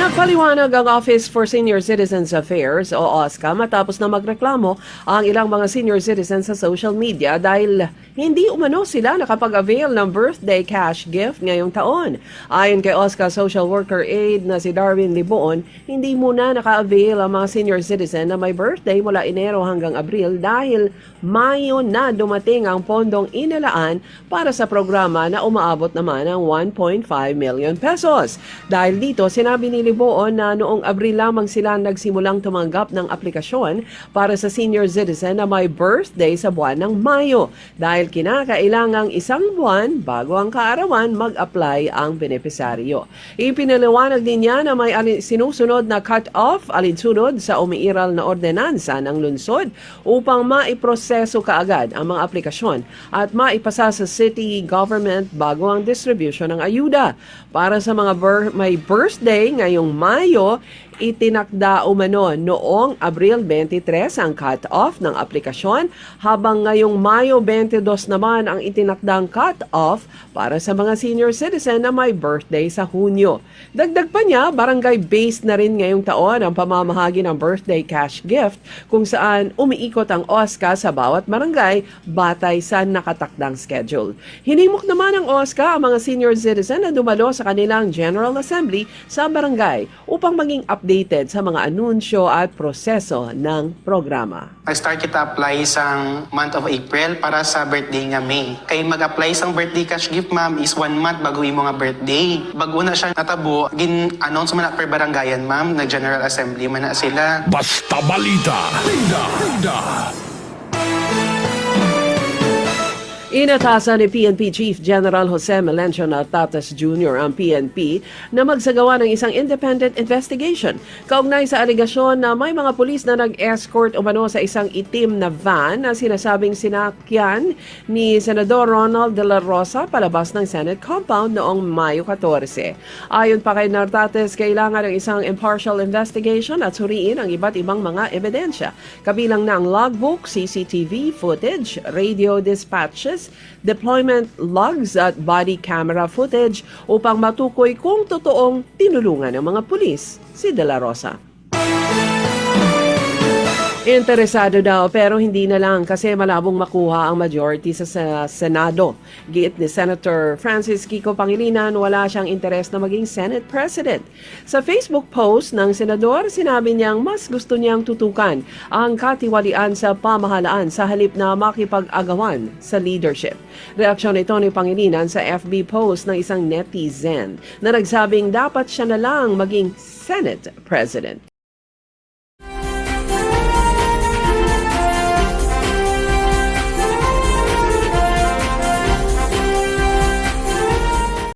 Nagpaliwanag ang Office for Senior Citizens Affairs o OSCA matapos na magreklamo ang ilang mga senior citizens sa social media dahil hindi umano sila nakapag-avail ng birthday cash gift ngayong taon. Ayon kay OSCA Social Worker Aide na si Darwin Liboon, hindi muna naka-avail ang mga senior citizen na may birthday mula Enero hanggang Abril dahil Mayo na dumating ang pondong inilaan para sa programa na umaabot naman ng 1.5 million pesos. Dahil dito, sinabi ni Liboon na noong Abril lamang sila nagsimulang tumanggap ng aplikasyon para sa senior citizen na may birthday sa buwan ng Mayo dahil kinakailangang isang buwan bago ang kaarawan mag-apply ang benepisaryo. Ipinaliwanag din niya na may sinusunod na cut-off alinsunod sa umiiral na ordenansa ng lungsod upang maiproseso kaagad ang mga aplikasyon at maipasa sa city government bago ang distribution ng ayuda. Para sa mga may birthday ngayong Mayo, itinakda umano noong Abril 23 ang cut-off ng aplikasyon habang ngayong Mayo 22 naman ang itinakdang cut-off para sa mga senior citizen na may birthday sa Hunyo. Dagdag pa niya, barangay-based na rin ngayong taon ang pamamahagi ng birthday cash gift kung saan umiikot ang OSCA sa bawat barangay batay sa nakatakdang schedule. Hinimok naman ng OSCA ang mga senior citizen na dumalo sa kanilang General Assembly sa barangay upang maging updated sa mga anunsyo at proseso ng programa. Start kita apply sa month of April para sa birthday nga May. Kay mag-apply sang birthday cash gift ma'am is 1 month bago imo nga birthday. Bago na siya natabo, gin-announce man na per barangayan ma'am, na General Assembly man na sila. Basta balita. Bida. Inatasan ni PNP Chief General Jose Melencio Natatas Jr. ang PNP na magsagawa ng isang independent investigation kaugnay sa aligasyon na may mga pulis na nag-escort umano sa isang itim na van na sinasabing sinakyan ni Senador Ronald De La Rosa palabas ng Senate compound noong Mayo 14. Ayon pa kay Natatas, kailangan ng isang impartial investigation at suriin ang iba't ibang mga ebidensya. Kabilang na ang logbook, CCTV footage, radio dispatches, deployment logs at body camera footage upang matukoy kung totoong tinulungan ng mga pulis si De La Rosa. Interesado daw pero hindi na lang kasi malabong makuha ang majority sa Senado. Giit ni Senator Francis Kiko Pangilinan, wala siyang interes na maging Senate President. Sa Facebook post ng Senador, sinabi niyang mas gusto niyang tutukan ang katiwalian sa pamahalaan sa halip na makipag-agawan sa leadership. Reaksyon ito ni Pangilinan sa FB post ng isang netizen na nagsabing dapat siya na lang maging Senate President.